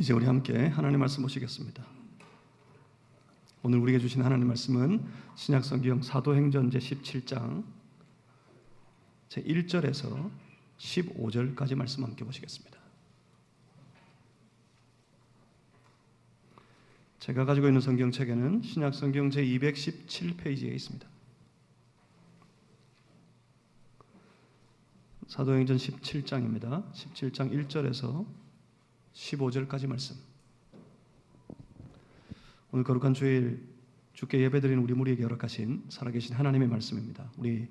이제 우리 함께 하나님 말씀 보시겠습니다. 오늘 우리에게 주신 하나님 말씀은 신약성경 사도행전 제17장 제1절에서 15절까지 말씀 함께 보시겠습니다. 제가 가지고 있는 성경책에는 신약성경 제217페이지에 있습니다. 사도행전 17장입니다. 17장 1절에서 15절까지 말씀. 오늘 거룩한 주일 주께 예배드리는 우리 무리에게 허락하신 살아계신 하나님의 말씀입니다. 우리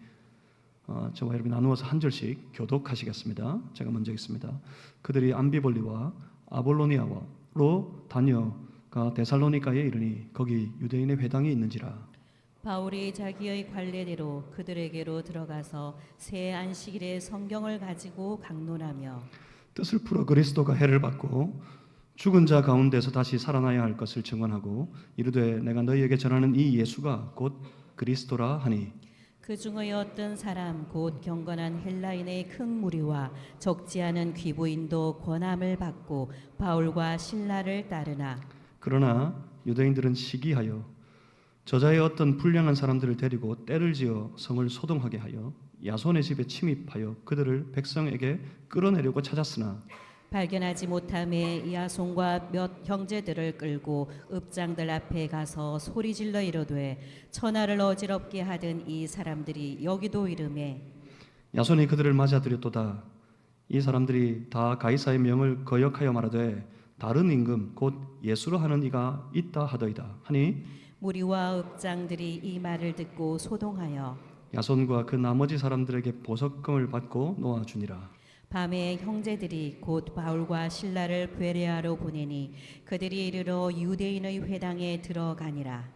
저와 여러분이 나누어서 한 절씩 교독하시겠습니다. 제가 먼저 읽습니다. 그들이 암비볼리와 아볼로니아로 다녀가 데살로니가에 이르니 거기 유대인의 회당이 있는지라. 바울이 자기의 관례대로 그들에게로 들어가서 새 안식일에 성경을 가지고 강론하며 뜻을 풀어 그리스도가 해를 받고 죽은 자 가운데서 다시 살아나야 할 것을 증언하고 이르되 내가 너희에게 전하는 이 예수가 곧 그리스도라 하니 그 중의 어떤 사람 곧 경건한 헬라인의 큰 무리와 적지 않은 귀부인도 권함을 받고 바울과 신라를 따르나 그러나 유대인들은 시기하여 저자의 어떤 불량한 사람들을 데리고 때를 지어 성을 소동하게 하여 야손의 집에 침입하여 그들을 백성에게 끌어내려고 찾았으나 발견하지 못함에 야손과 몇 형제들을 끌고 읍장들 앞에 가서 소리질러 이르되 천하를 어지럽게 하던 이 사람들이 여기도 이르매 야손이 그들을 맞아들였도다. 이 사람들이 다 가이사의 명을 거역하여 말하되 다른 임금 곧 예수로 하는 이가 있다 하더이다 하니 무리와 읍장들이 이 말을 듣고 소동하여 야손과 그 나머지 사람들에게 보석금을 받고 놓아주니라. 밤에 형제들이 곧 바울과 신라를 베레아로 보내니 그들이 이르러 유대인의 회당에 들어가니라.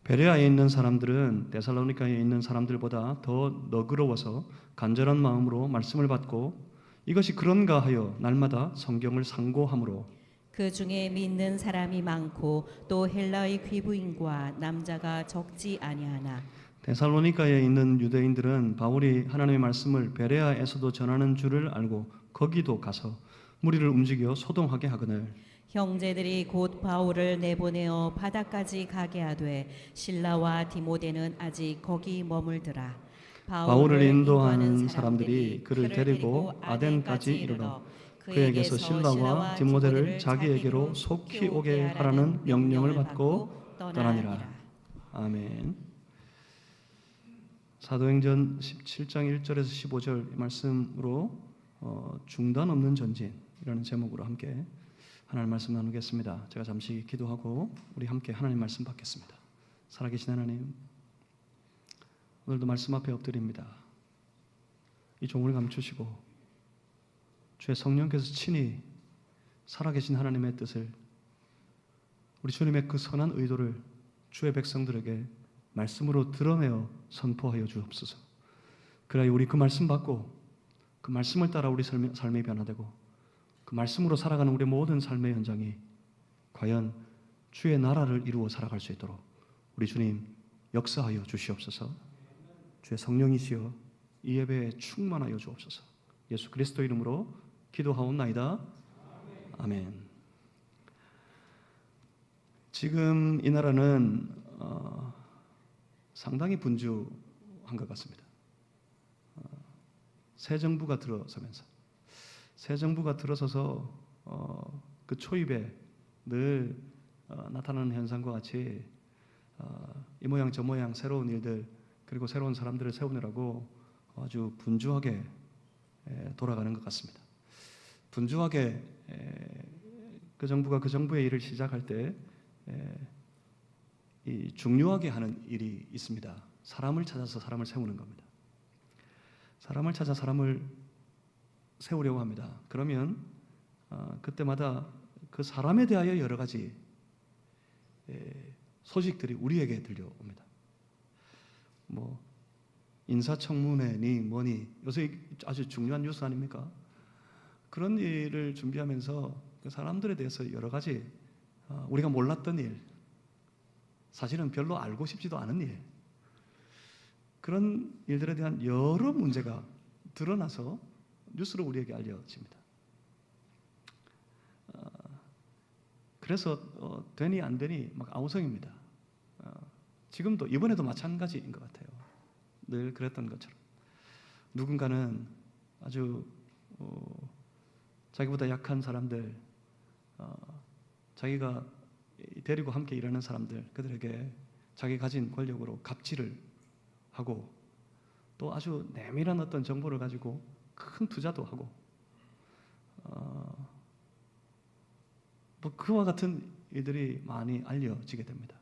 베레아에 있는 사람들은 데살로니가에 있는 사람들보다 더 너그러워서 간절한 마음으로 말씀을 받고 이것이 그런가 하여 날마다 성경을 상고하므로 그 중에 믿는 사람이 많고 또 헬라의 귀부인과 남자가 적지 아니하나 데살로니가에 있는 유대인들은 바울이 하나님의 말씀을 베레아에서도 전하는 줄을 알고 거기도 가서 무리를 움직여 소동하게 하거늘 형제들이 곧 바울을 내보내어 바다까지 가게 하되 신라와 디모데는 아직 거기 머물더라. 바울을 인도하는 사람들이 그를 데리고 아덴까지 이르러 그에게서 신라와 디모데를 자기에게로 속히 오게 하라는 명령을 받고 떠나니라. 아멘. 사도행전 17장 1절에서 15절 말씀으로 중단 없는 전진이라는 제목으로 함께 하나님 말씀 나누겠습니다. 제가 잠시 기도하고 우리 함께 하나님 말씀 받겠습니다. 살아계신 하나님, 오늘도 말씀 앞에 엎드립니다. 이 종을 감추시고 주의 성령께서 친히 살아계신 하나님의 뜻을 우리 주님의 그 선한 의도를 주의 백성들에게 말씀으로 드러내어 선포하여 주옵소서. 그래야 우리 그 말씀 받고 그 말씀을 따라 우리 삶이 변화되고 그 말씀으로 살아가는 우리 모든 삶의 현장이 과연 주의 나라를 이루어 살아갈 수 있도록 우리 주님 역사하여 주시옵소서. 주의 성령이시여 이 예배에 충만하여 주옵소서. 예수 그리스도 이름으로 기도하옵나이다. 아멘. 지금 이 나라는 상당히 분주한 것 같습니다. 새 정부가 들어서서 그 초입에 늘 나타나는 현상과 같이 이 모양 저 모양 새로운 일들 그리고 새로운 사람들을 세우느라고 아주 분주하게 돌아가는 것 같습니다. 분주하게 그 정부가 그 정부의 일을 시작할 때 이 중요하게 하는 일이 있습니다. 사람을 찾아서 사람을 세우는 겁니다. 사람을 찾아 사람을 세우려고 합니다. 그러면 그때마다 그 사람에 대하여 여러 가지 소식들이 우리에게 들려옵니다. 뭐 인사청문회니 뭐니 요새 아주 중요한 뉴스 아닙니까? 그런 일을 준비하면서 그 사람들에 대해서 여러 가지 우리가 몰랐던 일, 사실은 별로 알고 싶지도 않은 일, 그런 일들에 대한 여러 문제가 드러나서 뉴스로 우리에게 알려집니다. 그래서 되니 안 되니 막 아우성입니다. 지금도 이번에도 마찬가지인 것 같아요. 늘 그랬던 것처럼 누군가는 아주 자기보다 약한 사람들, 자기가 데리고 함께 일하는 사람들, 그들에게 자기 가진 권력으로 갑질을 하고 또 아주 내밀한 어떤 정보를 가지고 큰 투자도 하고 뭐 그와 같은 일들이 많이 알려지게 됩니다.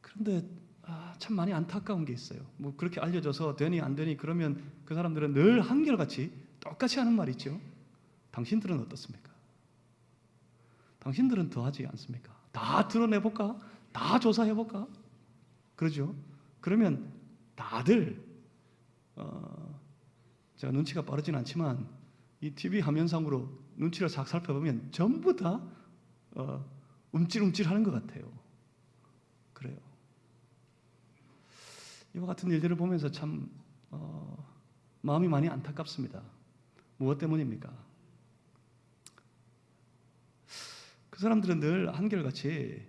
그런데 참 많이 안타까운 게 있어요. 뭐 그렇게 알려져서 되니 안 되니 그러면 그 사람들은 늘 한결같이 똑같이 하는 말이 있죠. 당신들은 어떻습니까? 당신들은 더하지 않습니까? 다 드러내볼까? 다 조사해볼까? 그러죠. 그러면 다들 제가 눈치가 빠르진 않지만 이 TV 화면상으로 눈치를 싹 살펴보면 전부 다 움찔움찔하는 것 같아요. 그래요. 이와 같은 일들을 보면서 참 마음이 많이 안타깝습니다. 무엇 때문입니까? 그 사람들은 늘 한결같이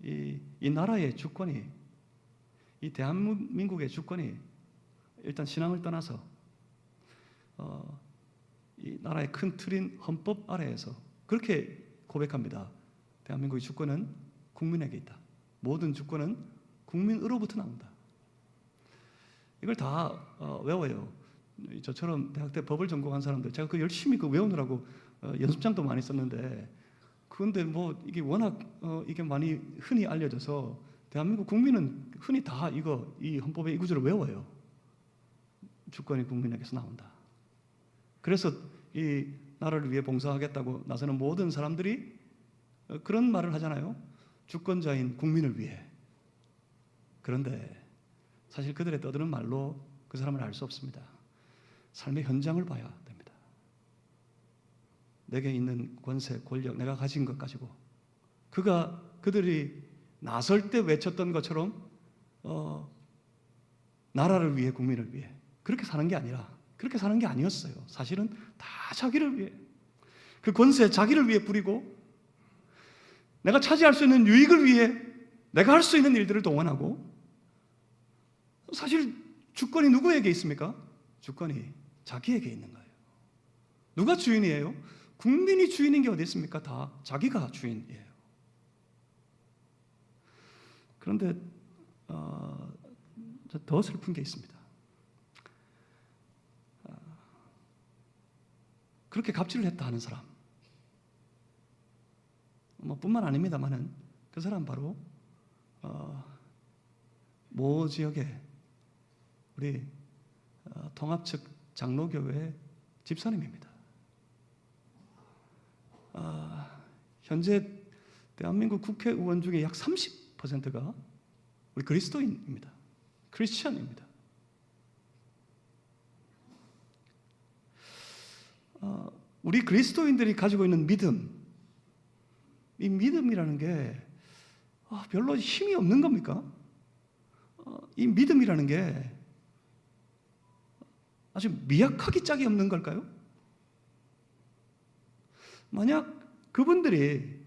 이 나라의 주권이, 이 대한민국의 주권이 일단 신앙을 떠나서 이 나라의 큰 틀인 헌법 아래에서 그렇게 고백합니다. 대한민국의 주권은 국민에게 있다. 모든 주권은 국민으로부터 나온다. 이걸 다 외워요. 저처럼 대학 때 법을 전공한 사람들, 제가 그 열심히 그 외우느라고 연습장도 많이 썼는데, 그런데 뭐 이게 워낙 이게 많이 흔히 알려져서 대한민국 국민은 흔히 다 이 헌법의 이 구절을 외워요. 주권이 국민에게서 나온다. 그래서 이 나라를 위해 봉사하겠다고 나서는 모든 사람들이 그런 말을 하잖아요. 주권자인 국민을 위해. 그런데 사실 그들의 떠드는 말로 그 사람을 알 수 없습니다. 삶의 현장을 봐야 됩니다. 내게 있는 권세, 권력, 내가 가진 것 가지고 그들이 나설 때 외쳤던 것처럼 나라를 위해, 국민을 위해 그렇게 사는 게 아니라, 그렇게 사는 게 아니었어요. 사실은 다 자기를 위해, 그 권세 자기를 위해 부리고 내가 차지할 수 있는 유익을 위해 내가 할 수 있는 일들을 동원하고, 사실 주권이 누구에게 있습니까? 주권이 자기에게 있는 거예요. 누가 주인이에요? 국민이 주인인 게 어디 있습니까? 다 자기가 주인이에요. 그런데 더 슬픈 게 있습니다. 그렇게 갑질을 했다 하는 사람, 뿐만 아닙니다만은 그 사람 바로 모 지역의 우리 통합 측 장로교회 집사님입니다. 현재 대한민국 국회의원 중에 약 30%가 우리 그리스도인입니다. 크리스천입니다. 우리 그리스도인들이 가지고 있는 믿음, 이 믿음이라는 게 별로 힘이 없는 겁니까? 이 믿음이라는 게 아주 미약하기 짝이 없는 걸까요? 만약 그들이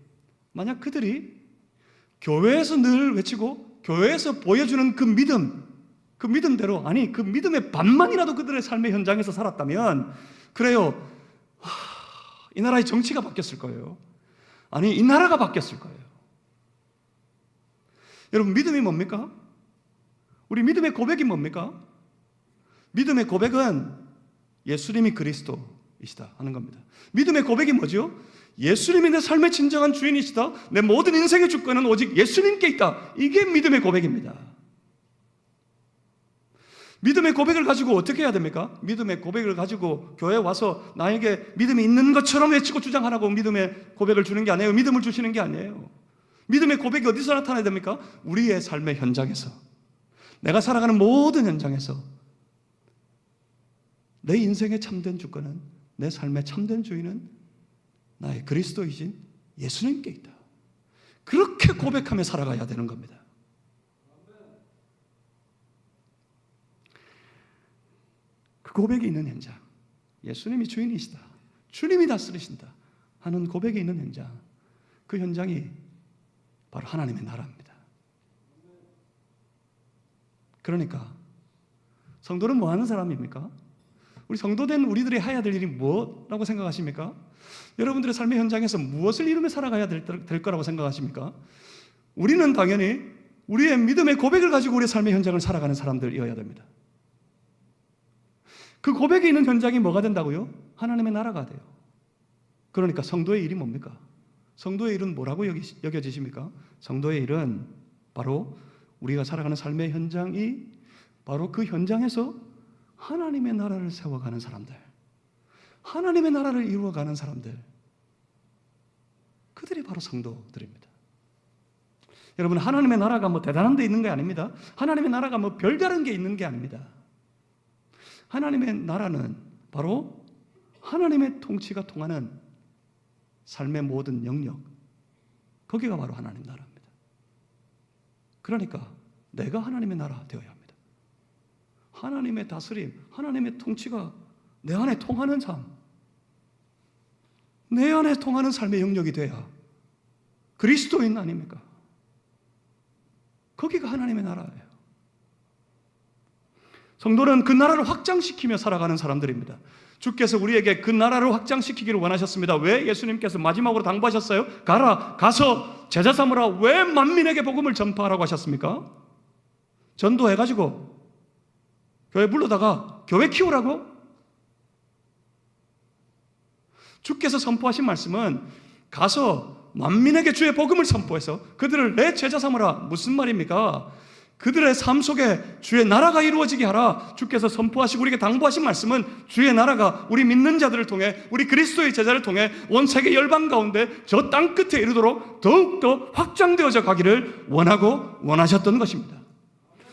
교회에서 늘 외치고 교회에서 보여주는 그 믿음대로, 아니 그 믿음의 반만이라도 그들의 삶의 현장에서 살았다면, 그래요, 이 나라의 정치가 바뀌었을 거예요. 아니 이 나라가 바뀌었을 거예요. 여러분, 믿음이 뭡니까? 우리 믿음의 고백이 뭡니까? 믿음의 고백은 예수님이 그리스도이시다 하는 겁니다. 믿음의 고백이 뭐죠? 예수님이 내 삶의 진정한 주인이시다. 내 모든 인생의 주권은 오직 예수님께 있다. 이게 믿음의 고백입니다. 믿음의 고백을 가지고 어떻게 해야 됩니까? 믿음의 고백을 가지고 교회에 와서 나에게 믿음이 있는 것처럼 외치고 주장하라고 믿음의 고백을 주는 게 아니에요. 믿음을 주시는 게 아니에요. 믿음의 고백이 어디서 나타나야 됩니까? 우리의 삶의 현장에서, 내가 살아가는 모든 현장에서 내 인생의 참된 주권은, 내 삶의 참된 주인은 나의 그리스도이신 예수님께 있다. 그렇게 고백하며 살아가야 되는 겁니다. 그 고백이 있는 현장, 예수님이 주인이시다, 주님이 다스리신다 하는 고백이 있는 현장, 그 현장이 바로 하나님의 나라입니다. 그러니까 성도는 뭐 하는 사람입니까? 우리 성도된 우리들이 해야 될 일이 뭐라고 생각하십니까? 여러분들의 삶의 현장에서 무엇을 이루며 살아가야 될 거라고 생각하십니까? 우리는 당연히 우리의 믿음의 고백을 가지고 우리의 삶의 현장을 살아가는 사람들이어야 됩니다. 그 고백이 있는 현장이 뭐가 된다고요? 하나님의 나라가 돼요. 그러니까 성도의 일이 뭡니까? 성도의 일은 뭐라고 여겨지십니까? 성도의 일은 바로 우리가 살아가는 삶의 현장이 바로 그 현장에서 하나님의 나라를 세워가는 사람들, 하나님의 나라를 이루어가는 사람들, 그들이 바로 성도들입니다. 여러분, 하나님의 나라가 뭐 대단한 데 있는 게 아닙니다. 하나님의 나라가 뭐 별다른 게 있는 게 아닙니다. 하나님의 나라는 바로 하나님의 통치가 통하는 삶의 모든 영역, 거기가 바로 하나님의 나라입니다. 그러니까 내가 하나님의 나라 되어야 합니다. 하나님의 다스림, 하나님의 통치가 내 안에 통하는 삶, 내 안에 통하는 삶의 영역이 돼야 그리스도인 아닙니까? 거기가 하나님의 나라예요. 성도는 그 나라를 확장시키며 살아가는 사람들입니다. 주께서 우리에게 그 나라를 확장시키기를 원하셨습니다. 왜 예수님께서 마지막으로 당부하셨어요? 가서 제자 삼으라. 왜 만민에게 복음을 전파하라고 하셨습니까? 전도해가지고 교회 불러다가 교회 키우라고? 주께서 선포하신 말씀은 가서 만민에게 주의 복음을 선포해서 그들을 내 제자 삼으라. 무슨 말입니까? 그들의 삶 속에 주의 나라가 이루어지게 하라. 주께서 선포하시고 우리에게 당부하신 말씀은 주의 나라가 우리 믿는 자들을 통해, 우리 그리스도의 제자를 통해 온 세계 열방 가운데 저 땅 끝에 이르도록 더욱더 확장되어져 가기를 원하고 원하셨던 것입니다.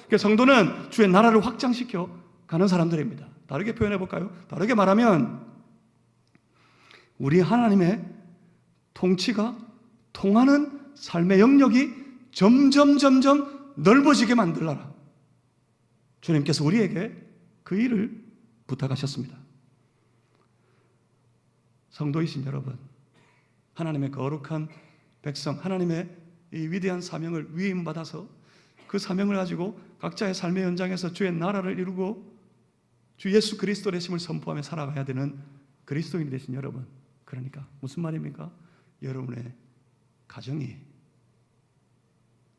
그래서 성도는 주의 나라를 확장시켜 가는 사람들입니다. 다르게 표현해 볼까요? 다르게 말하면 우리 하나님의 통치가 통하는 삶의 영역이 점점 넓어지게 만들라라. 주님께서 우리에게 그 일을 부탁하셨습니다. 성도이신 여러분, 하나님의 거룩한 백성, 하나님의 이 위대한 사명을 위임받아서 그 사명을 가지고 각자의 삶의 현장에서 주의 나라를 이루고 주 예수 그리스도의 되심을 선포하며 살아가야 되는 그리스도인이 되신 여러분, 그러니까 무슨 말입니까? 여러분의 가정이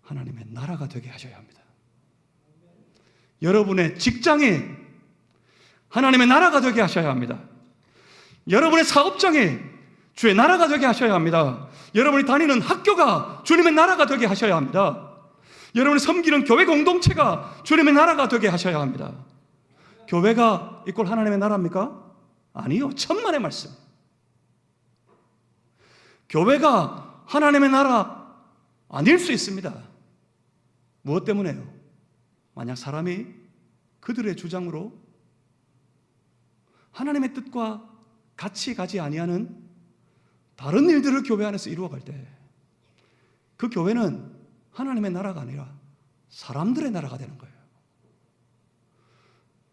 하나님의 나라가 되게 하셔야 합니다. 여러분의 직장이 하나님의 나라가 되게 하셔야 합니다. 여러분의 사업장이 주의 나라가 되게 하셔야 합니다. 여러분이 다니는 학교가 주님의 나라가 되게 하셔야 합니다. 여러분이 섬기는 교회 공동체가 주님의 나라가 되게 하셔야 합니다. 교회가 이꼴 하나님의 나라입니까? 아니요, 천만의 말씀. 교회가 하나님의 나라 아닐 수 있습니다. 무엇 때문에요? 만약 사람이 그들의 주장으로 하나님의 뜻과 같이 가지 아니하는 다른 일들을 교회 안에서 이루어갈 때 그 교회는 하나님의 나라가 아니라 사람들의 나라가 되는 거예요.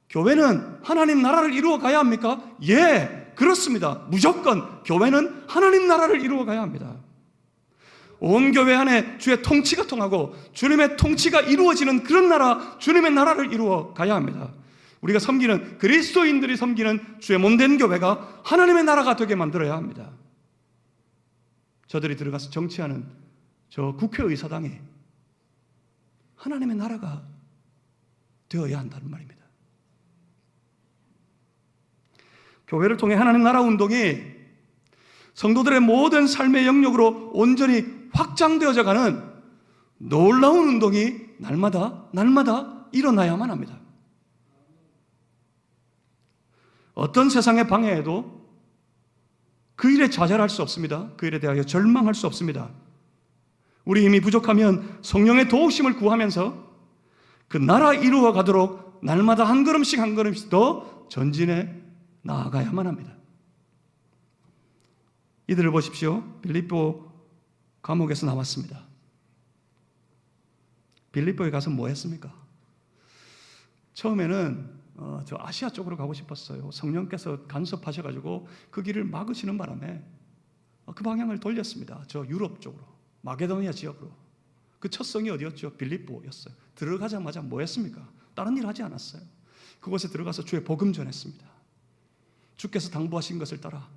교회는 하나님 나라를 이루어가야 합니까? 예, 그렇습니다. 무조건 교회는 하나님 나라를 이루어가야 합니다. 온 교회 안에 주의 통치가 통하고 주님의 통치가 이루어지는 그런 나라, 주님의 나라를 이루어 가야 합니다. 우리가 섬기는 그리스도인들이 섬기는 주의 몸된 교회가 하나님의 나라가 되게 만들어야 합니다. 저들이 들어가서 정치하는 저 국회의사당이 하나님의 나라가 되어야 한다는 말입니다. 교회를 통해 하나님 나라 운동이 성도들의 모든 삶의 영역으로 온전히 확장되어져 가는 놀라운 운동이 날마다 일어나야만 합니다. 어떤 세상의 방해에도 그 일에 좌절할 수 없습니다. 그 일에 대하여 절망할 수 없습니다. 우리 힘이 부족하면 성령의 도우심을 구하면서 그 나라 이루어 가도록 날마다 한 걸음씩 더 전진해 나아가야만 합니다. 이들을 보십시오. 빌립보 감옥에서 나왔습니다. 빌립보에 가서 뭐 했습니까? 처음에는 저 아시아 쪽으로 가고 싶었어요. 성령께서 간섭하셔가지고 그 길을 막으시는 바람에 그 방향을 돌렸습니다. 저 유럽 쪽으로, 마게도니아 지역으로. 그 첫 성이 어디였죠? 빌립보였어요. 들어가자마자 뭐 했습니까? 다른 일 하지 않았어요. 그곳에 들어가서 주의 복음 전했습니다. 주께서 당부하신 것을 따라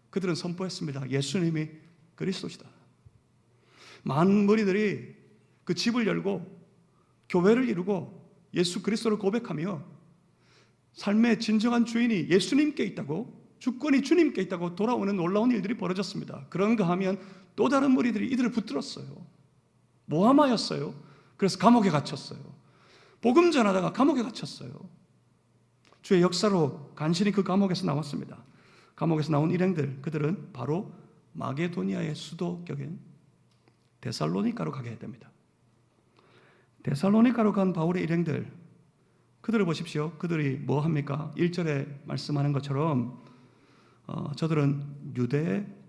그들은 선포했습니다. 예수님이 그리스도시다. 많은 무리들이 그 집을 열고 교회를 이루고 예수 그리스도를 고백하며 삶의 진정한 주인이 예수님께 있다고, 주권이 주님께 있다고 돌아오는 놀라운 일들이 벌어졌습니다. 그런가 하면 또 다른 무리들이 이들을 붙들었어요. 모함하였어요. 그래서 감옥에 갇혔어요. 복음 전하다가 감옥에 갇혔어요. 주의 역사로 간신히 그 감옥에서 나왔습니다. 감옥에서 나온 일행들, 그들은 바로 마게도니아의 수도격인 데살로니가로 가게 됩니다. 데살로니가로 간 바울의 일행들, 그들을 보십시오. 그들이 뭐 합니까? 1절에 말씀하는 것처럼 저들은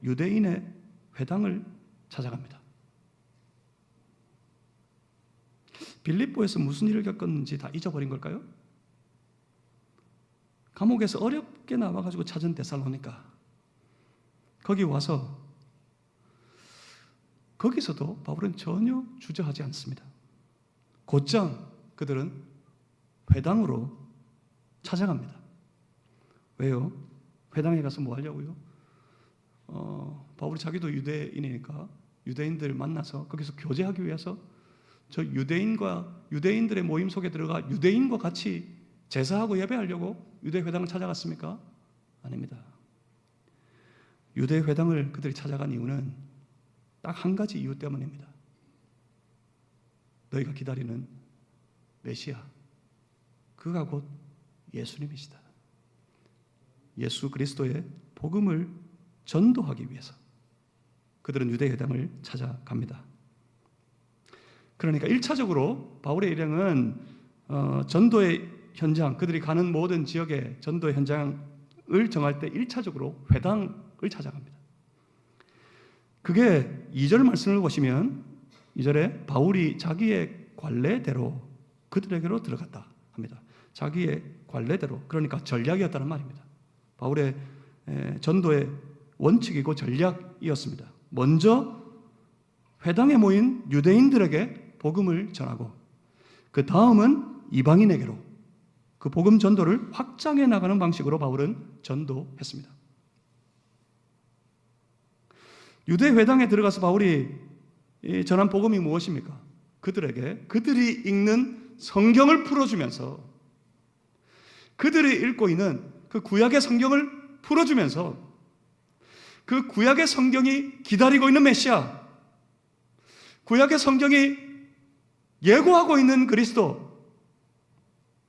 유대인의 회당을 찾아갑니다. 빌립보에서 무슨 일을 겪었는지 다 잊어버린 걸까요? 감옥에서 어렵게 나와가지고 찾은 데살로니가, 거기 와서 거기서도 바울은 전혀 주저하지 않습니다. 곧장 그들은 회당으로 찾아갑니다. 왜요? 회당에 가서 뭐 하려고요? 바울이 자기도 유대인이니까 유대인들 만나서 거기서 교제하기 위해서 저 유대인들의 모임 속에 들어가 유대인과 같이 제사하고 예배하려고 유대 회당을 찾아갔습니까? 아닙니다. 유대 회당을 그들이 찾아간 이유는 딱 한 가지 이유 때문입니다. 너희가 기다리는 메시아, 그가 곧 예수님이시다. 예수 그리스도의 복음을 전도하기 위해서 그들은 유대 회당을 찾아갑니다. 그러니까 1차적으로 바울의 일행은 전도의 현장, 그들이 가는 모든 지역의 전도의 현장을 정할 때 1차적으로 회당을 찾아갑니다. 그게 2절 말씀을 보시면 2절에 바울이 자기의 관례대로 그들에게로 들어갔다 합니다. 자기의 관례대로, 그러니까 전략이었다는 말입니다. 바울의 전도의 원칙이고 전략이었습니다. 먼저 회당에 모인 유대인들에게 복음을 전하고 그 다음은 이방인에게로 그 복음 전도를 확장해 나가는 방식으로 바울은 전도했습니다. 유대 회당에 들어가서 바울이 전한 복음이 무엇입니까? 그들에게 그들이 읽는 성경을 풀어주면서, 그들이 읽고 있는 그 구약의 성경을 풀어주면서 그 구약의 성경이 기다리고 있는 메시아, 구약의 성경이 예고하고 있는 그리스도,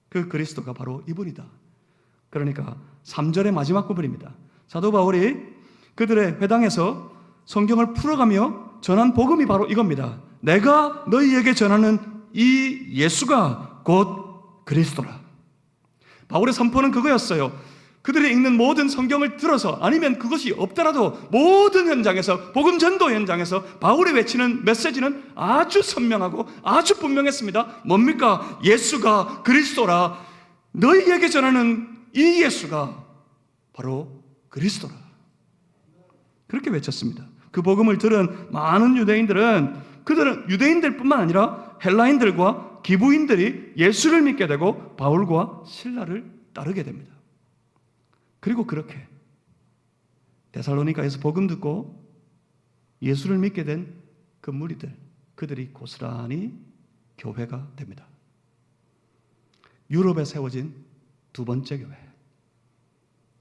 그 그리스도가 바로 이분이다. 그러니까 3절의 마지막 부분입니다. 사도 바울이 그들의 회당에서 성경을 풀어가며 전한 복음이 바로 이겁니다. 내가 너희에게 전하는 이 예수가 곧 그리스도라. 바울의 선포는 그거였어요. 그들이 읽는 모든 성경을 들어서, 아니면 그것이 없더라도 모든 현장에서, 복음 전도 현장에서 바울이 외치는 메시지는 아주 선명하고 아주 분명했습니다. 뭡니까? 예수가 그리스도라. 너희에게 전하는 이 예수가 바로 그리스도라. 그렇게 외쳤습니다. 그 복음을 들은 많은 유대인들은, 그들은 유대인들뿐만 아니라 헬라인들과 기부인들이 예수를 믿게 되고 바울과 실라를 따르게 됩니다. 그리고 그렇게 데살로니가에서 복음 듣고 예수를 믿게 된 그 무리들, 그들이 고스란히 교회가 됩니다. 유럽에 세워진 두 번째 교회,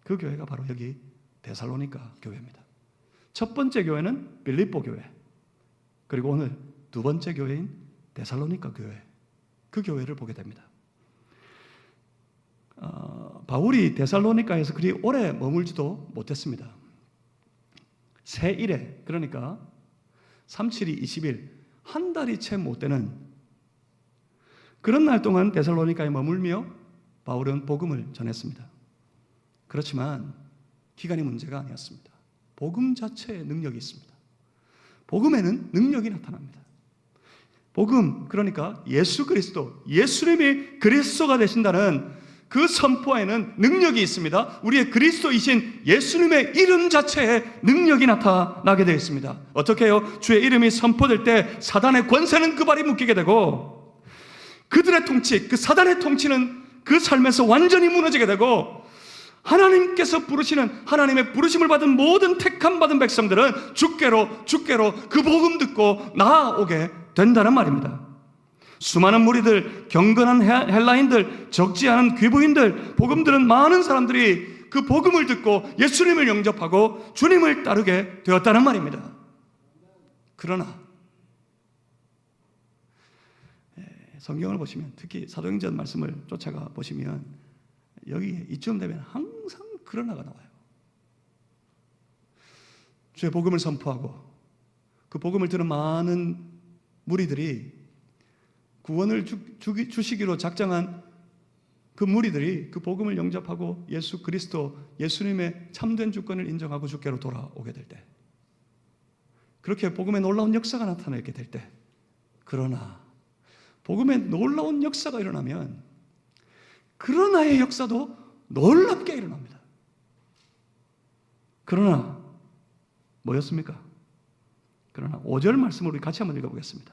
그 교회가 바로 여기 데살로니가 교회입니다. 첫 번째 교회는 빌립보 교회, 그리고 오늘 두 번째 교회인 데살로니가 교회, 그 교회를 보게 됩니다. 바울이 데살로니가에서 그리 오래 머물지도 못했습니다. 새 일에, 그러니까 37이 20일, 한 달이 채 못 되는 그런 날 동안 데살로니가에 머물며 바울은 복음을 전했습니다. 그렇지만 기간이 문제가 아니었습니다. 복음 자체에 능력이 있습니다. 복음에는 능력이 나타납니다. 복음, 그러니까 예수 그리스도, 예수님이 그리스도가 되신다는 그 선포에는 능력이 있습니다. 우리의 그리스도이신 예수님의 이름 자체에 능력이 나타나게 되어 있습니다. 어떻게 해요? 주의 이름이 선포될 때 사단의 권세는 그 발이 묶이게 되고, 그들의 통치, 그 사단의 통치는 그 삶에서 완전히 무너지게 되고, 하나님께서 부르시는, 하나님의 부르심을 받은 모든 택함 받은 백성들은 주께로 그 복음 듣고 나아오게 된다는 말입니다. 수많은 무리들, 경건한 헬라인들, 적지 않은 귀부인들, 복음 들은 많은 사람들이 그 복음을 듣고 예수님을 영접하고 주님을 따르게 되었다는 말입니다. 그러나 성경을 보시면, 특히 사도행전 말씀을 쫓아가 보시면 여기 이쯤 되면 항상 그러나가 나와요. 주의 복음을 선포하고 그 복음을 들은 많은 무리들이, 구원을 주시기로 작정한 그 무리들이 그 복음을 영접하고 예수 그리스도, 예수님의 참된 주권을 인정하고 주께로 돌아오게 될 때, 그렇게 복음의 놀라운 역사가 나타나게 될 때, 그러나 복음의 놀라운 역사가 일어나면 그러나의 역사도 놀랍게 일어납니다. 그러나 뭐였습니까? 그러나 5절 말씀을 우리 같이 한번 읽어보겠습니다.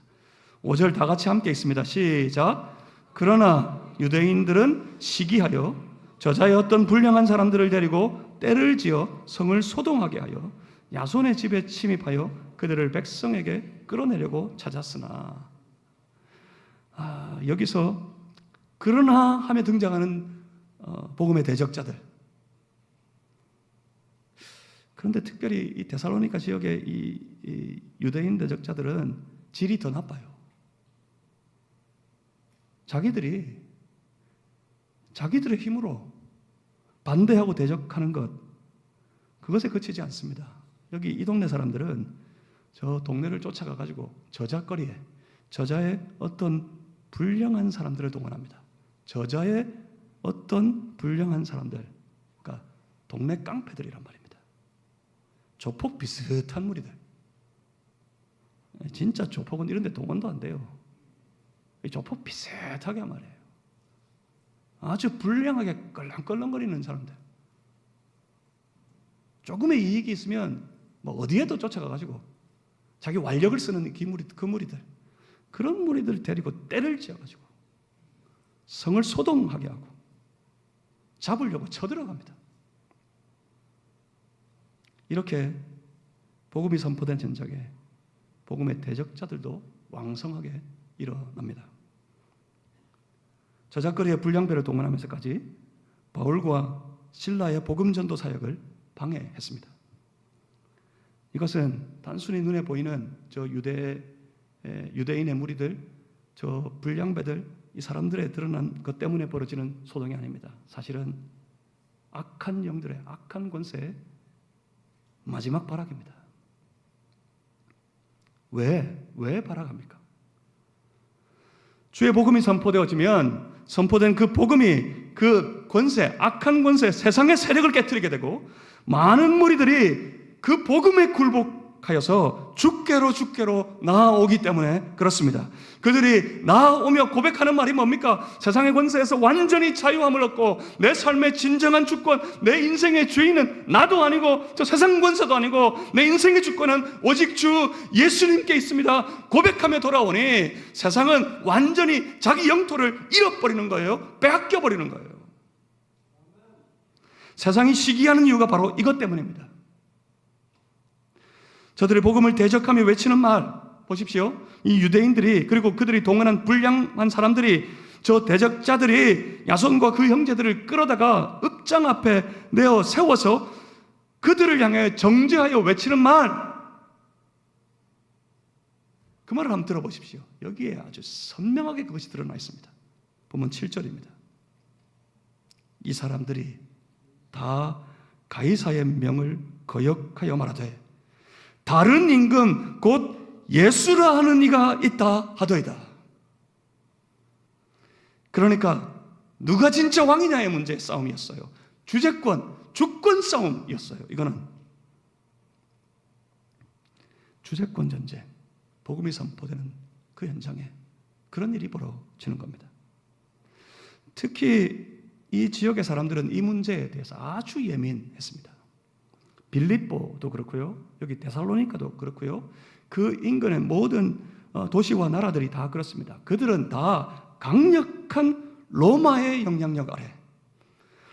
5절 다 같이 함께 읽습니다. 시작. 그러나 유대인들은 시기하여 저자의 어떤 불량한 사람들을 데리고 때를 지어 성을 소동하게 하여 야손의 집에 침입하여 그들을 백성에게 끌어내려고 찾았으나, 여기서 그러나 하며 등장하는 복음의 대적자들. 그런데 특별히 이 데살로니가 지역의 이 유대인 대적자들은 질이 더 나빠요. 자기들의 힘으로 반대하고 대적하는 것, 그것에 그치지 않습니다. 여기 이 동네 사람들은 저 동네를 쫓아가 가지고 저자거리에, 저자의 어떤 불량한 사람들을 동원합니다. 저자의 어떤 불량한 사람들, 그러니까 동네 깡패들이란 말입니다. 조폭 비슷한 무리들. 진짜 조폭은 이런 데 동원도 안 돼요. 조폭 비슷하게 말이에요. 아주 불량하게 껄렁껄렁거리는 사람들. 조금의 이익이 있으면 뭐 어디에도 쫓아가가지고 자기 완력을 쓰는 그 무리들, 그런 무리들을 데리고 때를 지어가지고 성을 소동하게 하고 잡으려고 쳐들어갑니다. 이렇게 복음이 선포된 전적에 복음의 대적자들도 왕성하게 일어납니다. 저작거리의 불량배를 동원하면서까지 바울과 실라의 복음 전도 사역을 방해했습니다. 이것은 단순히 눈에 보이는 저 유대인의 무리들, 저 불량배들, 이 사람들의 드러난 것 때문에 벌어지는 소동이 아닙니다. 사실은 악한 영들의 악한 권세의 마지막 발악입니다. 왜 발악합니까? 주의 복음이 선포되어지면 선포된 그 복음이 그 권세, 악한 권세, 세상의 세력을 깨트리게 되고 많은 무리들이 그 복음에 굴복하여서 주께로 나아오기 때문에 그렇습니다. 그들이 나아오며 고백하는 말이 뭡니까? 세상의 권세에서 완전히 자유함을 얻고 내 삶의 진정한 주권, 내 인생의 주인은 나도 아니고 저 세상 권세도 아니고 내 인생의 주권은 오직 주 예수님께 있습니다. 고백하며 돌아오니 세상은 완전히 자기 영토를 잃어버리는 거예요. 빼앗겨버리는 거예요. 세상이 시기하는 이유가 바로 이것 때문입니다. 저들의 복음을 대적하며 외치는 말 보십시오. 이 유대인들이, 그리고 그들이 동원한 불량한 사람들이, 저 대적자들이 야손과 그 형제들을 끌어다가 읍장 앞에 내어 세워서 그들을 향해 정죄하여 외치는 말, 그 말을 한번 들어보십시오. 여기에 아주 선명하게 그것이 드러나 있습니다. 보면 7절입니다. 이 사람들이 다 가이사의 명을 거역하여 말하되 다른 임금 곧 예수라 하는 이가 있다 하더이다. 그러니까 누가 진짜 왕이냐의 문제의 싸움이었어요. 주제권, 주권 싸움이었어요. 이거는 주제권 전쟁, 복음이 선포되는 그 현장에 그런 일이 벌어지는 겁니다. 특히 이 지역의 사람들은 이 문제에 대해서 아주 예민했습니다. 빌립보도 그렇고요. 여기 데살로니가도 그렇고요. 그 인근의 모든 도시와 나라들이 다 그렇습니다. 그들은 다 강력한 로마의 영향력 아래,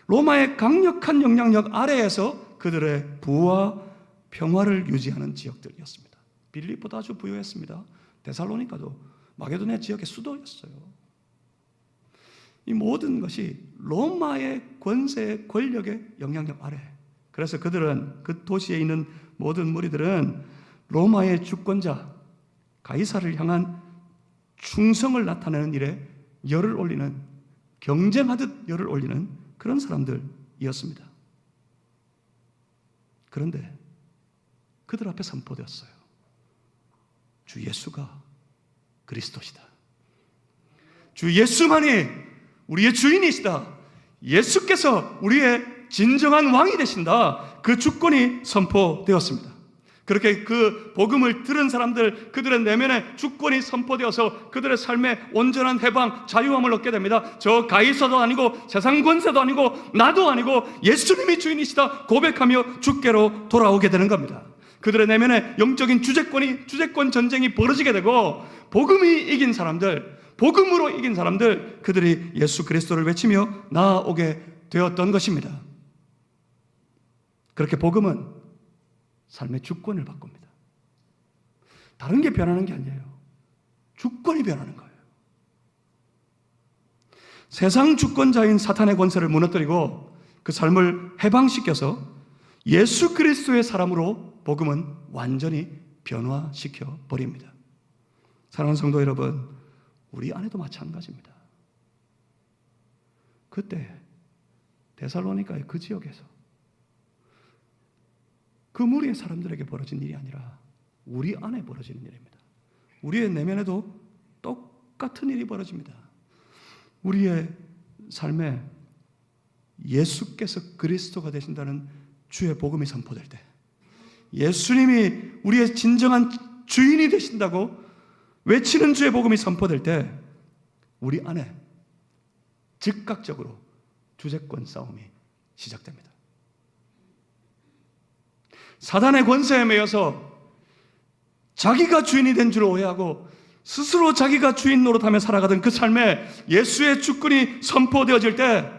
로마의 강력한 영향력 아래에서 그들의 부와 평화를 유지하는 지역들이었습니다. 빌립보도 아주 부유했습니다. 데살로니가도 마게도냐 지역의 수도였어요. 이 모든 것이 로마의 권세의 권력의 영향력 아래. 그래서 그들은, 그 도시에 있는 모든 무리들은 로마의 주권자 가이사를 향한 충성을 나타내는 일에 열을 올리는, 경쟁하듯 열을 올리는 그런 사람들이었습니다. 그런데 그들 앞에 선포되었어요. 주 예수가 그리스도시다. 주 예수만이 우리의 주인이시다. 예수께서 우리의 진정한 왕이 되신다. 그 주권이 선포되었습니다. 그렇게 그 복음을 들은 사람들, 그들의 내면에 주권이 선포되어서 그들의 삶에 온전한 해방, 자유함을 얻게 됩니다. 저 가이사도 아니고 세상 권세도 아니고 나도 아니고 예수님이 주인이시다 고백하며 주께로 돌아오게 되는 겁니다. 그들의 내면에 영적인 주재권 전쟁이 벌어지게 되고, 복음이 이긴 사람들, 복음으로 이긴 사람들, 그들이 예수 그리스도를 외치며 나아오게 되었던 것입니다. 그렇게 복음은 삶의 주권을 바꿉니다. 다른 게 변하는 게 아니에요. 주권이 변하는 거예요. 세상 주권자인 사탄의 권세를 무너뜨리고 그 삶을 해방시켜서 예수 그리스도의 사람으로 복음은 완전히 변화시켜 버립니다. 사랑하는 성도 여러분, 우리 안에도 마찬가지입니다. 그때 데살로니가의 그 지역에서 그 무리의 사람들에게 벌어진 일이 아니라 우리 안에 벌어지는 일입니다. 우리의 내면에도 똑같은 일이 벌어집니다. 우리의 삶에 예수께서 그리스도가 되신다는 주의 복음이 선포될 때, 예수님이 우리의 진정한 주인이 되신다고 외치는 주의 복음이 선포될 때, 우리 안에 즉각적으로 주재권 싸움이 시작됩니다. 사단의 권세에 매여서 자기가 주인이 된 줄 오해하고 스스로 자기가 주인 노릇하며 살아가던 그 삶에 예수의 주권이 선포되어질 때,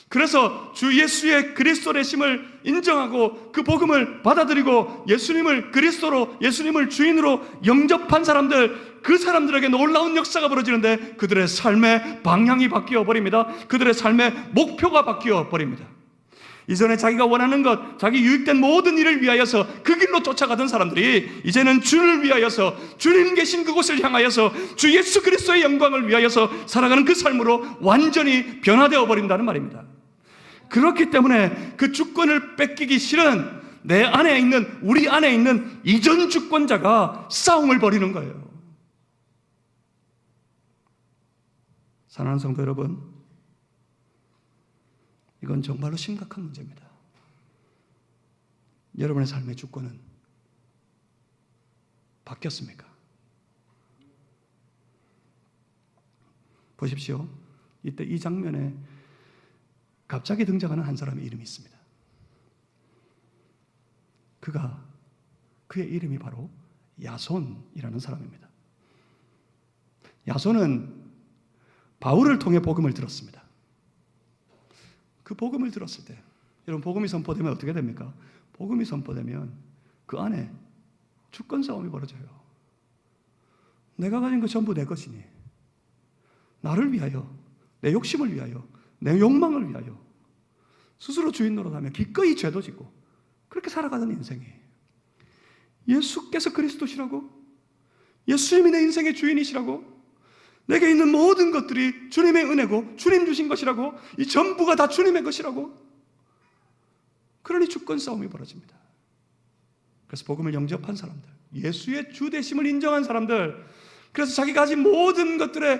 그래서 주 예수의 그리스도 되심을 인정하고 그 복음을 받아들이고 예수님을 그리스도로, 예수님을 주인으로 영접한 사람들, 그 사람들에게 놀라운 역사가 벌어지는데 그들의 삶의 방향이 바뀌어 버립니다. 그들의 삶의 목표가 바뀌어 버립니다. 이전에 자기가 원하는 것, 자기 유익된 모든 일을 위하여서 그 길로 쫓아가던 사람들이 이제는 주를 위하여서, 주님 계신 그곳을 향하여서 주 예수 그리스도의 영광을 위하여서 살아가는 그 삶으로 완전히 변화되어 버린다는 말입니다. 그렇기 때문에 그 주권을 뺏기기 싫은 내 안에 있는, 우리 안에 있는 이전 주권자가 싸움을 벌이는 거예요. 사랑하는 성도 여러분, 이건 정말로 심각한 문제입니다. 여러분의 삶의 주권은 바뀌었습니까? 보십시오. 이때 이 장면에 갑자기 등장하는 한 사람의 이름이 있습니다. 그의 이름이 바로 야손이라는 사람입니다. 야손은 바울을 통해 복음을 들었습니다. 그 복음을 들었을 때, 여러분, 복음이 선포되면 어떻게 됩니까? 복음이 선포되면 그 안에 주권 싸움이 벌어져요. 내가 가진 거 전부 내 것이니, 나를 위하여, 내 욕심을 위하여, 내 욕망을 위하여 스스로 주인 노릇하며 기꺼이 죄도 짓고 그렇게 살아가는 인생이, 예수께서 그리스도시라고, 예수님이 내 인생의 주인이시라고, 내게 있는 모든 것들이 주님의 은혜고 주님 주신 것이라고, 이 전부가 다 주님의 것이라고, 그러니 주권 싸움이 벌어집니다. 그래서 복음을 영접한 사람들, 예수의 주 되심을 인정한 사람들, 그래서 자기가 가진 모든 것들에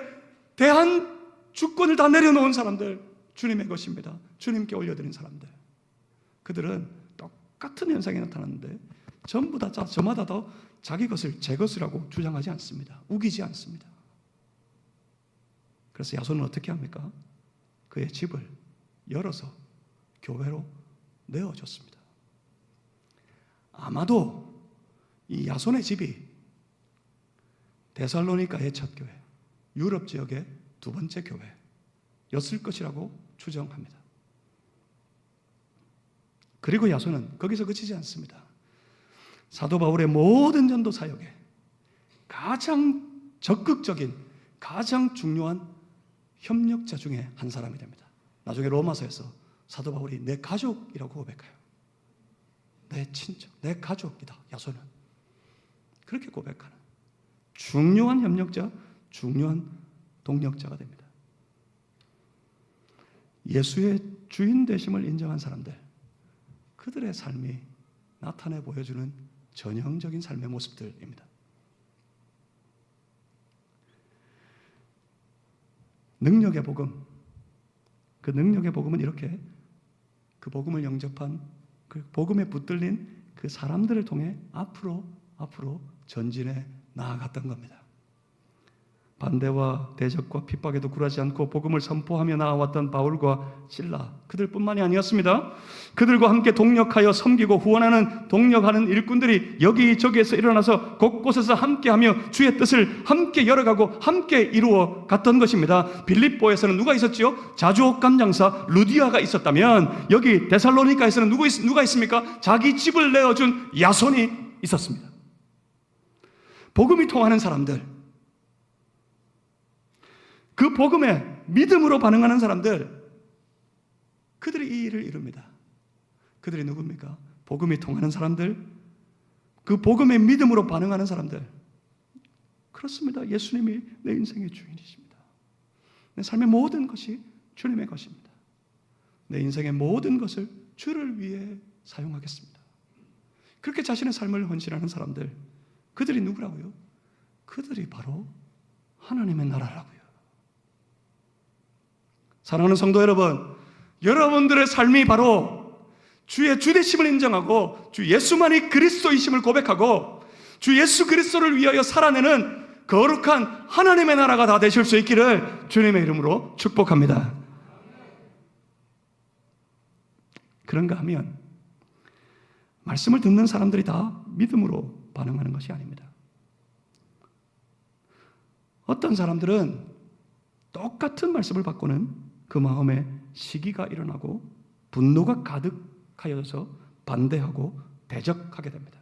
대한 주권을 다 내려놓은 사람들, 주님의 것입니다. 주님께 올려드린 사람들, 그들은 똑같은 현상이 나타났는데 전부 다 저마다 다 자기 것을 제 것이라고 주장하지 않습니다. 우기지 않습니다. 그래서 야손은 어떻게 합니까? 그의 집을 열어서 교회로 내어줬습니다. 아마도 이 야손의 집이 데살로니가의 첫 교회, 유럽 지역의 두 번째 교회였을 것이라고 추정합니다. 그리고 야손은 거기서 그치지 않습니다. 사도 바울의 모든 전도 사역에 가장 적극적인, 가장 중요한 협력자 중에 한 사람이 됩니다. 나중에 로마서에서 사도 바울이 내 가족이라고 고백해요. 내 친척, 내 가족이다, 야손은. 그렇게 고백하는 중요한 협력자, 중요한 동력자가 됩니다. 예수의 주인 되심을 인정한 사람들, 그들의 삶이 나타내 보여주는 전형적인 삶의 모습들입니다. 능력의 복음, 그 능력의 복음은 이렇게 그 복음을 영접한, 그 복음에 붙들린 그 사람들을 통해 앞으로 전진해 나아갔던 겁니다. 반대와 대적과 핍박에도 굴하지 않고 복음을 선포하며 나아왔던 바울과 실라, 그들뿐만이 아니었습니다. 그들과 함께 동력하여 섬기고 후원하는 동력하는 일꾼들이 여기저기에서 일어나서 곳곳에서 함께하며 주의 뜻을 함께 열어가고 함께 이루어 갔던 것입니다. 빌립보에서는 누가 있었지요? 자주옥감 장사 루디아가 있었다면 여기 데살로니가에서는 누가 있습니까? 자기 집을 내어준 야손이 있었습니다. 복음이 통하는 사람들, 그 복음에 믿음으로 반응하는 사람들, 그들이 이 일을 이룹니다. 그들이 누굽니까? 복음이 통하는 사람들, 그 복음에 믿음으로 반응하는 사람들. 그렇습니다. 예수님이 내 인생의 주인이십니다. 내 삶의 모든 것이 주님의 것입니다. 내 인생의 모든 것을 주를 위해 사용하겠습니다. 그렇게 자신의 삶을 헌신하는 사람들, 그들이 누구라고요? 그들이 바로 하나님의 나라라고요. 사랑하는 성도 여러분, 여러분들의 삶이 바로 주의 주되심을 인정하고 주 예수만이 그리스도이심을 고백하고 주 예수 그리스도를 위하여 살아내는 거룩한 하나님의 나라가 다 되실 수 있기를 주님의 이름으로 축복합니다. 그런가 하면 말씀을 듣는 사람들이 다 믿음으로 반응하는 것이 아닙니다. 어떤 사람들은 똑같은 말씀을 받고는 그 마음에 시기가 일어나고 분노가 가득하여서 반대하고 대적하게 됩니다.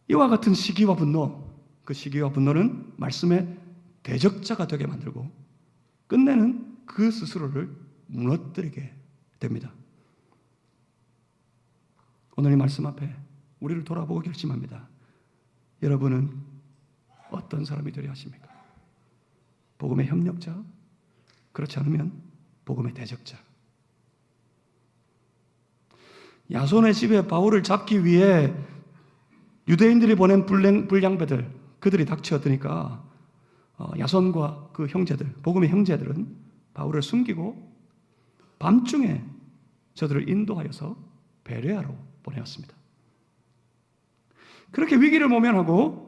이와 같은 시기와 분노, 그 시기와 분노는 말씀의 대적자가 되게 만들고 끝내는 그 스스로를 무너뜨리게 됩니다. 오늘 이 말씀 앞에 우리를 돌아보고 결심합니다. 여러분은 어떤 사람이 되려 하십니까? 복음의 협력자? 그렇지 않으면 복음의 대적자. 야손의 집에 바울을 잡기 위해 유대인들이 보낸 불량배들, 그들이 닥쳐드니까 야손과 그 형제들, 복음의 형제들은 바울을 숨기고 밤중에 저들을 인도하여서 베레아로 보내었습니다. 그렇게 위기를 모면하고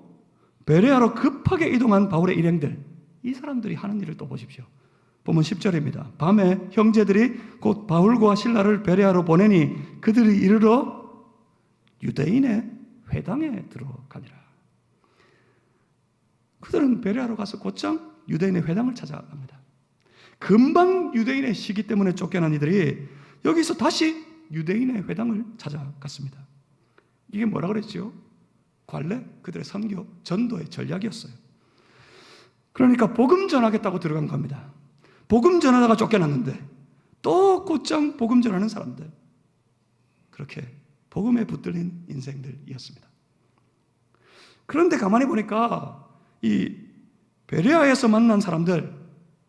베레아로 급하게 이동한 바울의 일행들, 이 사람들이 하는 일을 또 보십시오. 보면 10절입니다. 밤에 형제들이 곧 바울과 실라를 베레아로 보내니 그들이 이르러 유대인의 회당에 들어가니라. 그들은 베레아로 가서 곧장 유대인의 회당을 찾아갑니다. 금방 유대인의 시기 때문에 쫓겨난 이들이 여기서 다시 유대인의 회당을 찾아갔습니다. 이게 뭐라 그랬죠? 관례, 그들의 선교, 전도의 전략이었어요. 그러니까 복음 전하겠다고 들어간 겁니다. 복음 전하다가 쫓겨났는데 또 곧장 복음 전하는 사람들, 그렇게 복음에 붙들린 인생들이었습니다. 그런데 가만히 보니까 이 베레아에서 만난 사람들,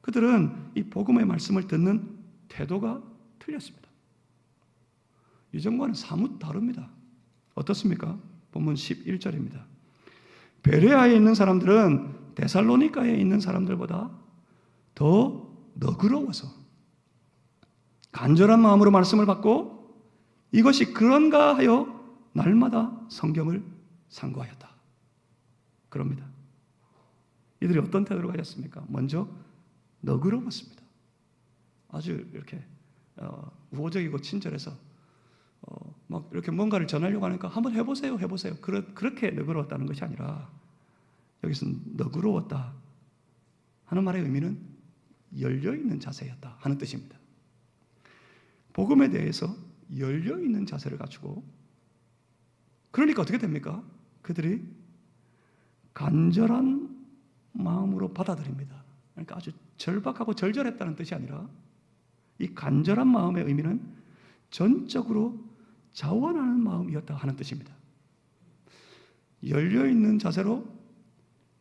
그들은 이 복음의 말씀을 듣는 태도가 틀렸습니다. 이전과는 사뭇 다릅니다. 어떻습니까? 본문 11절입니다. 베레아에 있는 사람들은 데살로니가에 있는 사람들보다 더 너그러워서 간절한 마음으로 말씀을 받고 이것이 그런가 하여 날마다 성경을 상고하였다. 그럽니다. 이들이 어떤 태도를 가졌습니까? 먼저 너그러웠습니다. 아주 이렇게 우호적이고 친절해서 막 이렇게 뭔가를 전하려고 하니까 한번 해보세요. 그렇게 너그러웠다는 것이 아니라 여기서 너그러웠다 하는 말의 의미는 열려있는 자세였다 하는 뜻입니다. 복음에 대해서 열려있는 자세를 갖추고, 그러니까 어떻게 됩니까? 그들이 간절한 마음으로 받아들입니다. 그러니까 아주 절박하고 절절했다는 뜻이 아니라 이 간절한 마음의 의미는 전적으로 자원하는 마음이었다 하는 뜻입니다. 열려있는 자세로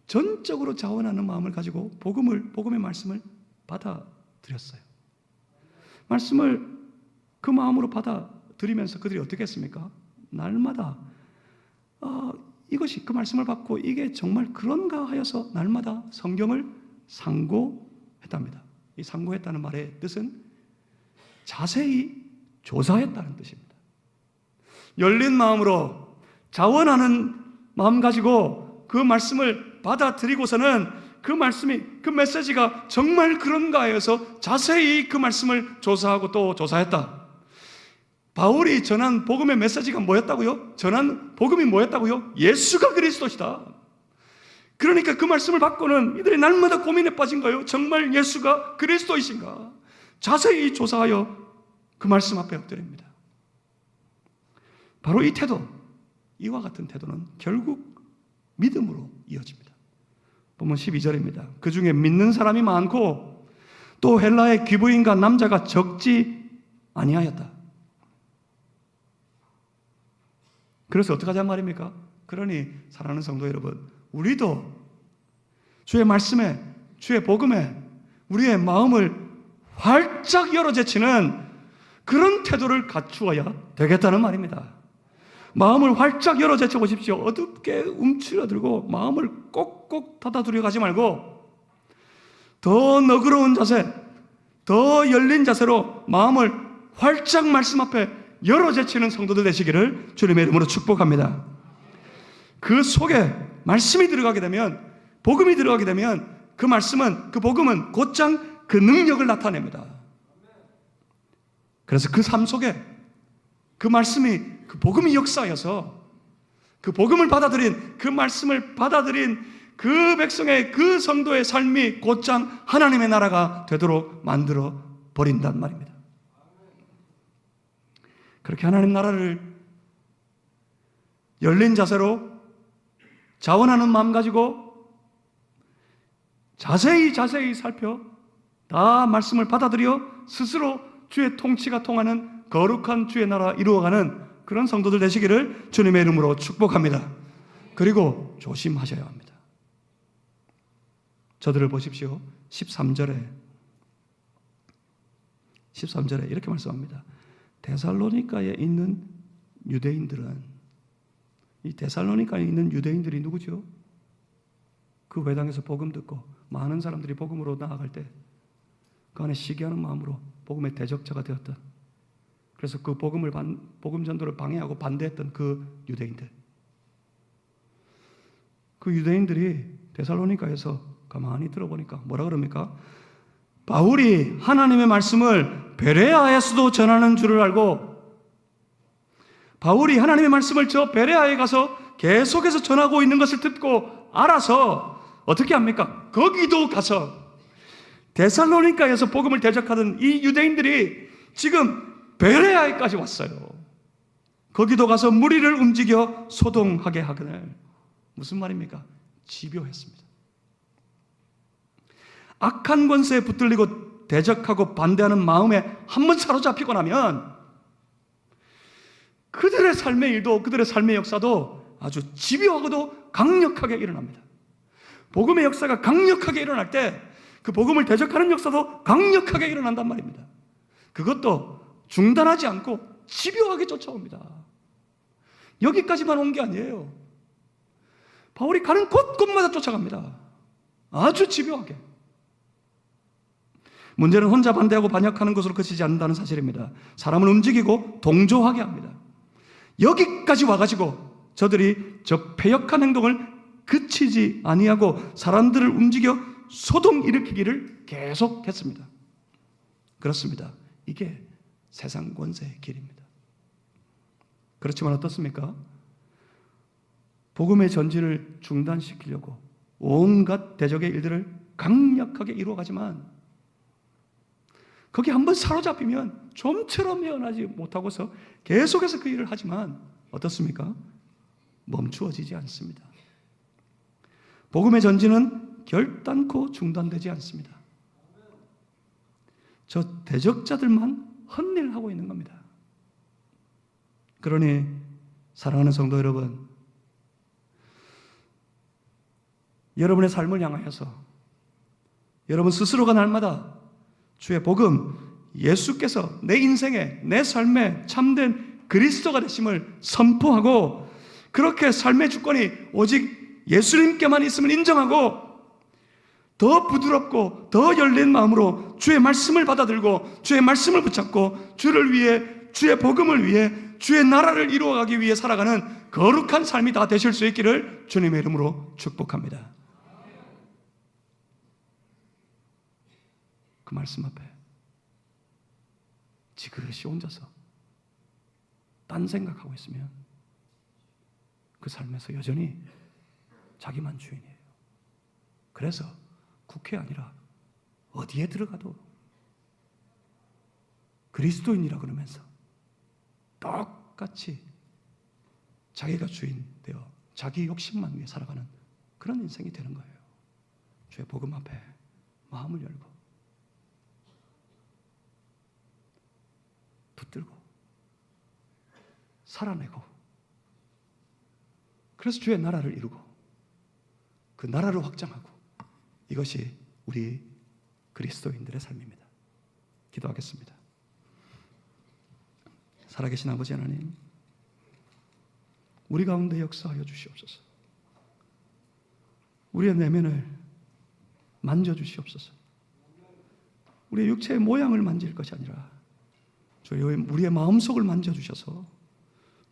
전적으로 자원하는 마음을 가지고 복음의 말씀을 받아들였어요. 말씀을 그 마음으로 받아들이면서 그들이 어떻게 했습니까? 날마다 이것이 그 말씀을 받고 이게 정말 그런가 하여서 날마다 성경을 상고했답니다. 이 상고했다는 말의 뜻은 자세히 조사했다는 뜻입니다. 열린 마음으로 자원하는 마음 가지고 그 말씀을 받아들이고서는 그 메시지가 정말 그런가 해서 자세히 그 말씀을 조사하고 또 조사했다. 바울이 전한 복음의 메시지가 뭐였다고요? 전한 복음이 뭐였다고요? 예수가 그리스도시다. 그러니까 그 말씀을 받고는 이들이 날마다 고민에 빠진 거예요. 정말 예수가 그리스도이신가? 자세히 조사하여 그 말씀 앞에 엎드립니다. 바로 이 태도, 이와 같은 태도는 결국 믿음으로 이어집니다. 보면 12절입니다. 그 중에 믿는 사람이 많고 또 헬라의 귀부인과 남자가 적지 아니하였다. 그래서 어떻게 하자는 말입니까? 그러니 사랑하는 성도 여러분, 우리도 주의 말씀에, 주의 복음에 우리의 마음을 활짝 열어 제치는 그런 태도를 갖추어야 되겠다는 말입니다. 마음을 활짝 열어 제쳐 보십시오. 어둡게 움츠러들고 마음을 꼭꼭 닫아두려 가지 말고 더 너그러운 자세, 더 열린 자세로 마음을 활짝 말씀 앞에 열어 제치는 성도들 되시기를 주님의 이름으로 축복합니다. 그 속에 말씀이 들어가게 되면, 복음이 들어가게 되면 그 말씀은, 그 복음은 곧장 그 능력을 나타냅니다. 그래서 그 삶 속에 그 말씀이, 그 복음이 역사여서 그 복음을 받아들인, 그 말씀을 받아들인 그 백성의, 그 성도의 삶이 곧장 하나님의 나라가 되도록 만들어 버린단 말입니다. 그렇게 하나님 나라를 열린 자세로 자원하는 마음 가지고 자세히 살펴 다 말씀을 받아들여 스스로 주의 통치가 통하는 거룩한 주의 나라 이루어가는 그런 성도들 되시기를 주님의 이름으로 축복합니다. 그리고 조심하셔야 합니다. 저들을 보십시오. 13절에 이렇게 말씀합니다. 데살로니가에 있는 유대인들은, 이 데살로니가에 있는 유대인들이 누구죠? 그 회당에서 복음 듣고 많은 사람들이 복음으로 나아갈 때 그 안에 시기하는 마음으로 복음의 대적자가 되었던, 그래서 그 복음 전도를 방해하고 반대했던 그 유대인들, 그 유대인들이 데살로니가에서 가만히 들어보니까 뭐라 그럽니까? 바울이 하나님의 말씀을 베레아에서도 전하는 줄을 알고, 바울이 하나님의 말씀을 저 베레아에 가서 계속해서 전하고 있는 것을 듣고 알아서 어떻게 합니까? 거기도 가서 데살로니가에서 복음을 대적하던 이 유대인들이 지금 베레아에까지 왔어요. 거기도 가서 무리를 움직여 소동하게 하거늘. 무슨 말입니까? 집요했습니다. 악한 권세에 붙들리고 대적하고 반대하는 마음에 한번 사로잡히고 나면 그들의 삶의 일도, 그들의 삶의 역사도 아주 집요하고도 강력하게 일어납니다. 복음의 역사가 강력하게 일어날 때 그 복음을 대적하는 역사도 강력하게 일어난단 말입니다. 그것도 중단하지 않고 집요하게 쫓아옵니다. 여기까지만 온 게 아니에요. 바울이 가는 곳곳마다 쫓아갑니다. 아주 집요하게. 문제는 혼자 반대하고 반역하는 것으로 그치지 않는다는 사실입니다. 사람을 움직이고 동조하게 합니다. 여기까지 와가지고 저들이 저 패역한 행동을 그치지 아니하고 사람들을 움직여 소동 일으키기를 계속했습니다. 그렇습니다. 이게 세상 권세의 길입니다. 그렇지만 어떻습니까? 복음의 전진을 중단시키려고 온갖 대적의 일들을 강력하게 이루어가지만 거기 한번 사로잡히면 좀처럼 헤어나지 못하고서 계속해서 그 일을 하지만 어떻습니까? 멈추어지지 않습니다. 복음의 전진은 결단코 중단되지 않습니다. 저 대적자들만 헛일하고 있는 겁니다. 그러니 사랑하는 성도 여러분, 여러분의 삶을 향하여서 여러분 스스로가 날마다 주의 복음, 예수께서 내 인생에, 내 삶에 참된 그리스도가 되심을 선포하고 그렇게 삶의 주권이 오직 예수님께만 있음을 인정하고 더 부드럽고 더 열린 마음으로 주의 말씀을 받아들고 주의 말씀을 붙잡고 주를 위해, 주의 복음을 위해, 주의 나라를 이루어가기 위해 살아가는 거룩한 삶이 다 되실 수 있기를 주님의 이름으로 축복합니다. 그 말씀 앞에 지그시 혼자서 딴 생각하고 있으면 그 삶에서 여전히 자기만 주인이에요. 그래서 국회 아니라 어디에 들어가도 그리스도인이라 그러면서 똑같이 자기가 주인 되어 자기 욕심만 위해 살아가는 그런 인생이 되는 거예요. 주의 복음 앞에 마음을 열고 붙들고 살아내고 그래서 주의 나라를 이루고 그 나라를 확장하고 이것이 우리 그리스도인들의 삶입니다. 기도하겠습니다. 살아계신 아버지 하나님, 우리 가운데 역사하여 주시옵소서. 우리의 내면을 만져주시옵소서. 우리의 육체의 모양을 만질 것이 아니라 우리의 마음속을 만져주셔서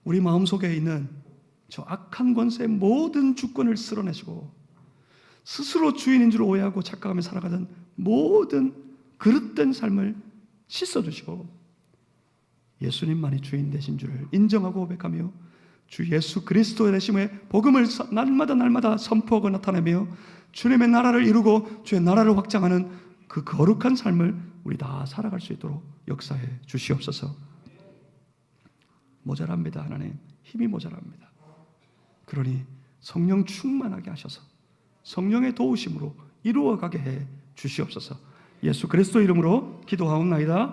우리 마음속에 있는 저 악한 권세의 모든 주권을 쓸어내시고 스스로 주인인 줄 오해하고 착각하며 살아가던 모든 그릇된 삶을 씻어주시고 예수님만이 주인 되신 줄을 인정하고 고백하며 주 예수 그리스도의 되심의 복음을 날마다 선포하고 나타내며 주님의 나라를 이루고 주의 나라를 확장하는 그 거룩한 삶을 우리 다 살아갈 수 있도록 역사해 주시옵소서. 모자랍니다. 하나님, 힘이 모자랍니다. 그러니 성령 충만하게 하셔서 성령의 도우심으로 이루어가게 해 주시옵소서. 예수 그리스도 이름으로 기도하옵나이다.